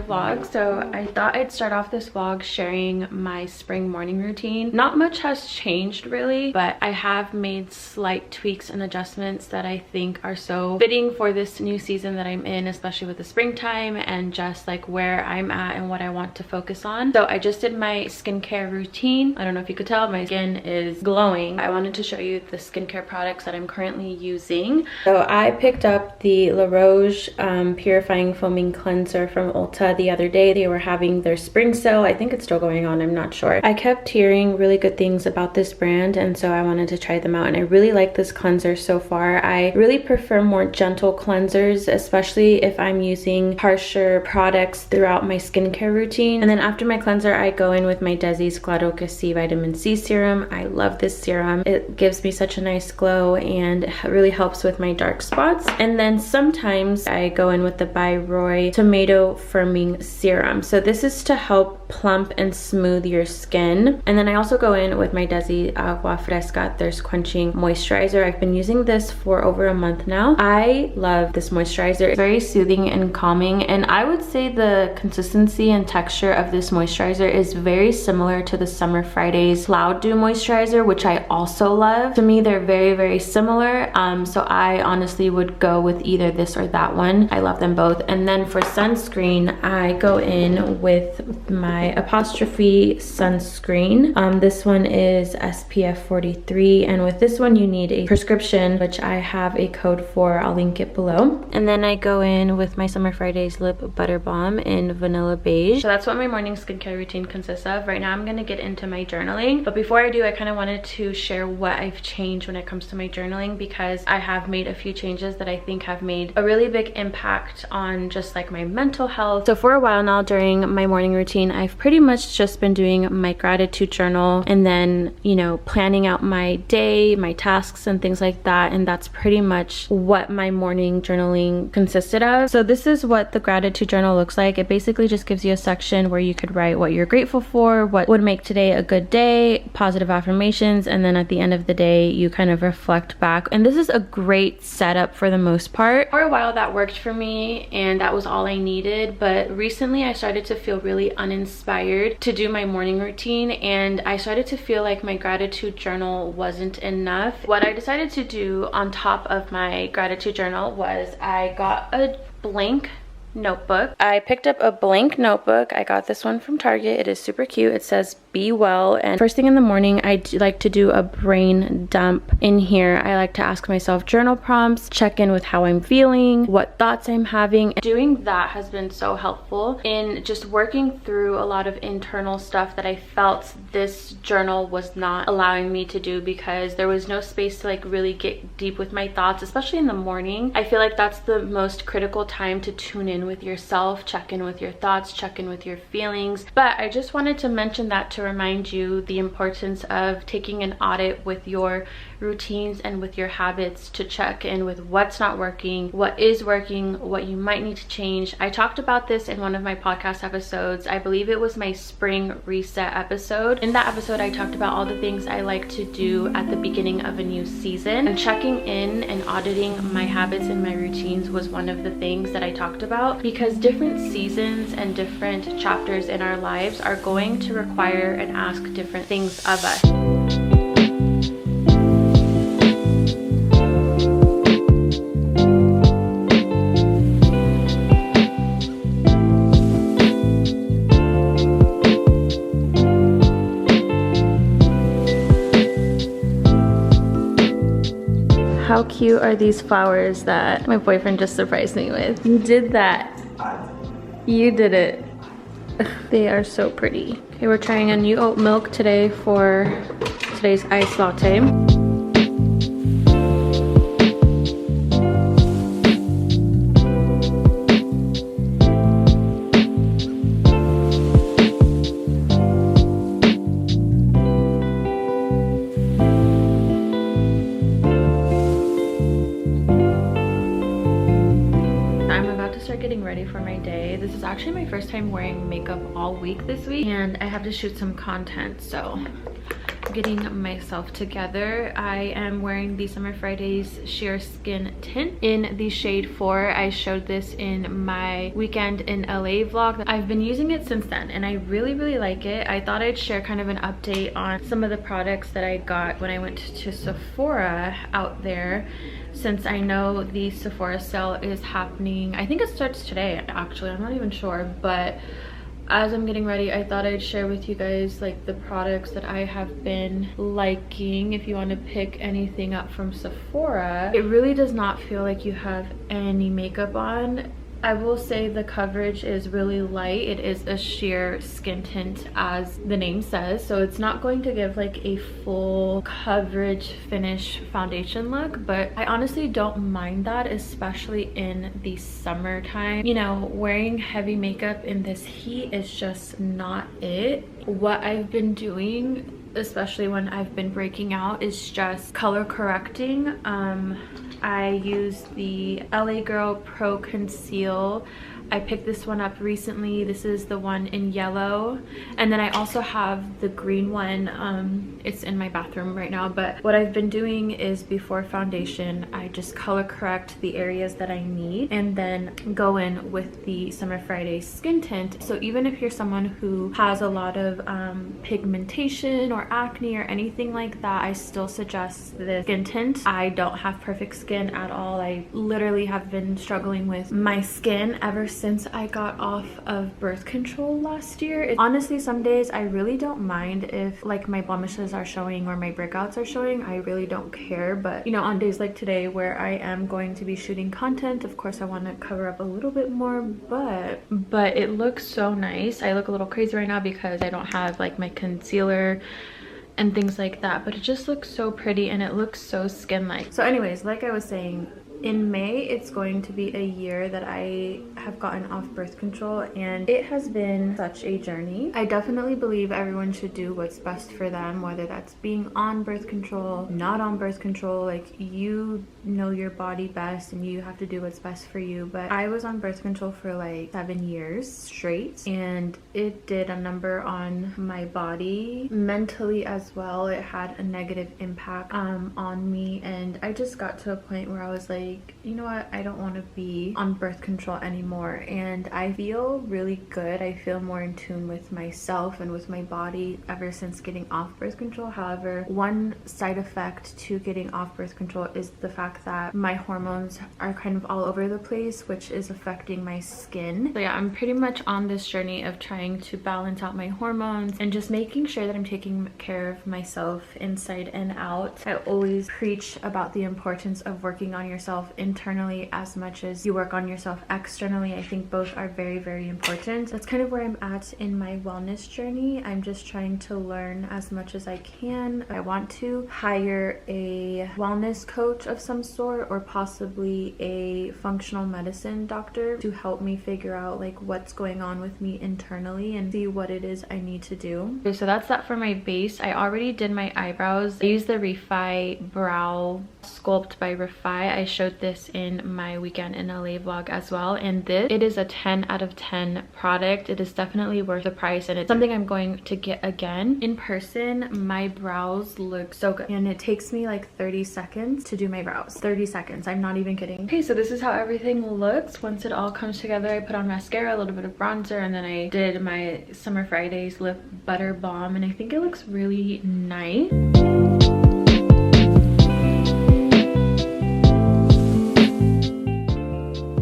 vlog. So I thought I'd start off this vlog sharing my spring morning routine. Not much has changed really, but I have made slight tweaks and adjustments that I think are so fitting for this new season that I'm in, especially with the springtime and just like where I'm at and what I want to focus on. So I just did my skincare routine. I don't know if you could tell, my skin is glowing. I wanted to show you the skincare products that I'm currently using. So I picked up the La Roche Purifying Foaming Cleanser from Ulta the other day. They were having their spring sale. I think it's still going on, I'm not sure. I kept hearing really good things about this brand, and so I wanted to try them out, and I really like this cleanser so far. I really prefer more gentle cleansers, especially if I'm using harsher products throughout my skincare routine. And then after my cleanser, I go in with my Desi's Claro Que Si Vitamin C Serum. I love this serum. It gives me such a nice glow and really helps with my dark spots. And then sometimes I go in with the By Roy Tomato Firming Serum. So this is to help plump and smooth your skin. And then I also go in with my Desi Agua Fresca Thirst Quenching Moisturizer. I've been using this for over a month now. I love this moisturizer. It's very soothing and calming, and I would say the consistency and texture of this moisturizer is very similar to the Summer Fridays Cloud Dew Moisturizer, which I also love. To me, they're very similar. So I honestly would go with either this or that one. I love them both. And then for sunscreen, I go in with my Apostrophe sunscreen. This one is SPF 43, and with this one you need a prescription, which I have a code for. I'll link it below. And then I go in with my Summer Fridays Lip Butter Balm in Vanilla Beige. So that's what my morning skincare routine consists of. Right now I'm gonna get into my journaling, but before I do, I kind of wanted to share what I've changed when it comes to my journaling, because I have made a few changes that I think have made a really big impact on just like my mental health. So for a while now during my morning routine, I've pretty much just been doing my gratitude journal and then, you know, planning out my day, my tasks and things like that. And that's pretty much what my morning journaling consisted of. So this is what the gratitude journal looks like. It basically just gives you a section where you could write what you're grateful for, what would make today a good day, positive affirmations, and then at the end of the day you kind of reflect back. And this is a great setup for the most part. For a while that worked for me and that was all I needed, but recently I started to feel really uninspired to do my morning routine, and I started to feel like my gratitude journal wasn't enough. What I decided to do on top of my gratitude journal was I got a blank notebook. I picked up a blank notebook. I got this one from Target. It is super cute. It says be well, and first thing in the morning I like to do a brain dump in here. I like to ask myself journal prompts, check in with how I'm feeling, what thoughts I'm having. Doing that has been so helpful in just working through a lot of internal stuff that I felt this journal was not allowing me to do, because there was no space to like really get deep with my thoughts, especially in the morning. I feel like that's the most critical time to tune in with yourself, check in with your thoughts, check in with your feelings. But I just wanted to mention that to remind you the importance of taking an audit with your routines and with your habits, to check in with what's not working, what is working, what you might need to change. I talked about this in one of my podcast episodes. I believe it was my spring reset episode. In that episode I talked about all the things I like to do at the beginning of a new season, and checking in and auditing my habits and my routines was one of the things that I talked about, because different seasons and different chapters in our lives are going to require and ask different things of us. How cute are these flowers that my boyfriend just surprised me with? You did that. You did it. Ugh, they are so pretty. Okay, we're trying a new oat milk today for today's iced latte. Ready for my day. This is actually my first time wearing makeup all week this week, and I have to shoot some content, so getting myself together. I am wearing the Summer Fridays Sheer Skin Tint in the shade 4. I showed this in my weekend in LA vlog. I've been using it since then and I really like it. I thought I'd share kind of an update on some of the products that I got when I went to Sephora out there, since I know the Sephora sale is happening. I think it starts today actually, I'm not even sure, but as I'm getting ready, I thought I'd share with you guys like the products that I have been liking. If you want to pick anything up from Sephora, it really does not feel like you have any makeup on. I will say the coverage is really light. It is a sheer skin tint as the name says, so it's not going to give like a full coverage finish foundation look, but I honestly don't mind that, especially in the summertime. You know, wearing heavy makeup in this heat is just not it. What I've been doing, especially when I've been breaking out, is just color correcting. I use the LA Girl Pro Conceal. I picked this one up recently. This is the one in yellow, and then I also have the green one. It's in my bathroom right now, but what I've been doing is before foundation, I just color correct the areas that I need and then go in with the Summer Friday skin tint. So even if you're someone who has a lot of pigmentation or acne or anything like that, I still suggest this skin tint. I don't have perfect skin at all. I literally have been struggling with my skin ever since I got off of birth control last year. Honestly, some days I really don't mind if like my blemishes are showing or my breakouts are showing. I really don't care, but you know, on days like today where I am going to be shooting content, of course I want to cover up a little bit more, but it looks so nice. I look a little crazy right now because I don't have like my concealer and things like that, but it just looks so pretty and it looks so skin-like. So anyways, like I was saying, in May, it's going to be a year that I have gotten off birth control, and it has been such a journey. I definitely believe everyone should do what's best for them, whether that's being on birth control, not on birth control. Like, you know your body best and you have to do what's best for you. But I was on birth control for like 7 years straight, and it did a number on my body, mentally as well. It had a negative impact on me, and I just got to a point where I was like, you know what, I don't want to be on birth control anymore. And I feel really good. I feel more in tune with myself and with my body ever since getting off birth control. However, one side effect to getting off birth control is the fact that my hormones are kind of all over the place, which is affecting my skin. So yeah, I'm pretty much on this journey of trying to balance out my hormones and just making sure that I'm taking care of myself inside and out. I always preach about the importance of working on yourself internally as much as you work on yourself externally. I think both are very important. That's kind of where I'm at in my wellness journey. I'm just trying to learn as much as I can. I want to hire a wellness coach of some sort, or possibly a functional medicine doctor, to help me figure out like what's going on with me internally and see what it is I need to do. Okay, so that's that for my base. I already did my eyebrows. I used the Refi Brow Sculpt by Refi. I showed this in my weekend in LA vlog as well, and it is a 10 out of 10 product. It is definitely worth the price, and it's something I'm going to get again. In person, my brows look so good, and it takes me like 30 seconds to do my brows. 30 seconds, I'm not even kidding. Okay, so this is how everything looks once it all comes together. I put on mascara, a little bit of bronzer, and then I did my Summer Fridays lip butter balm, and I think it looks really nice.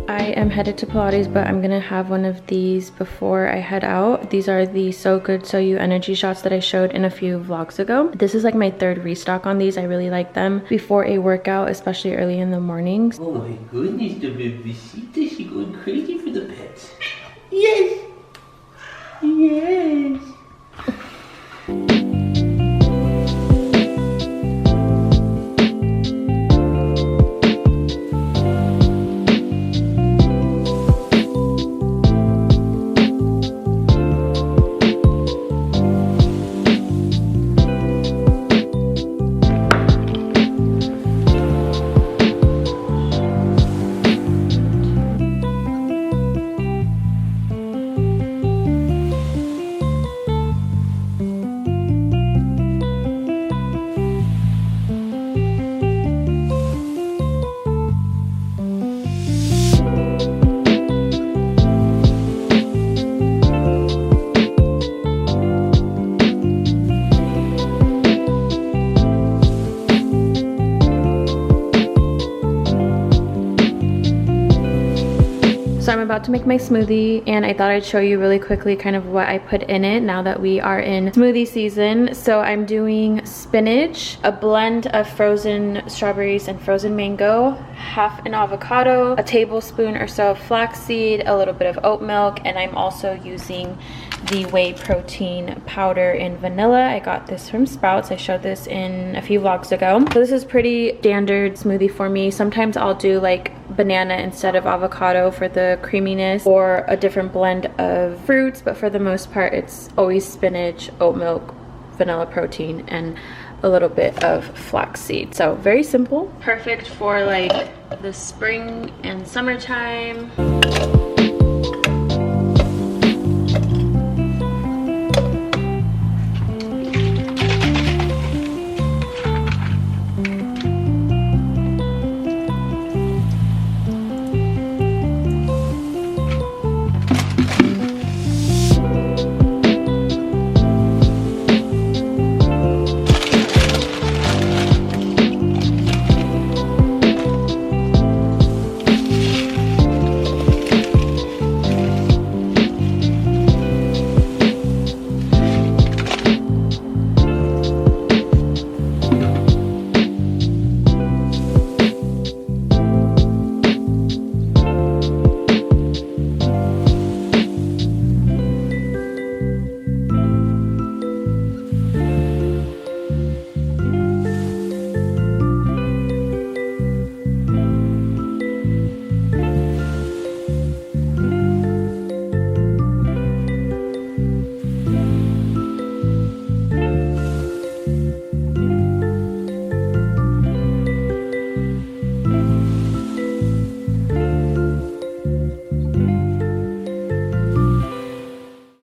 I am headed to Pilates, but I'm gonna have one of these before I head out. These are the So Good So You energy shots that I showed in a few vlogs ago. This is like my third restock on these. I really like them before a workout, especially early in the mornings. Oh my goodness, the babysita, she's going crazy for the pets. Yes! Yes! about to make my smoothie, and I thought I'd show you really quickly kind of what I put in it now that we are in smoothie season. So I'm doing spinach, a blend of frozen strawberries and frozen mango, half an avocado, a tablespoon or so of flaxseed, a little bit of oat milk, and I'm also using the whey protein powder in vanilla. I got this from Sprouts. I showed this in a few vlogs ago. So this is pretty standard smoothie for me. Sometimes I'll do like banana instead of avocado for the creaminess, or a different blend of fruits, but for the most part it's always spinach, oat milk, vanilla protein, and a little bit of flaxseed. So very simple. Perfect for like the spring and summertime.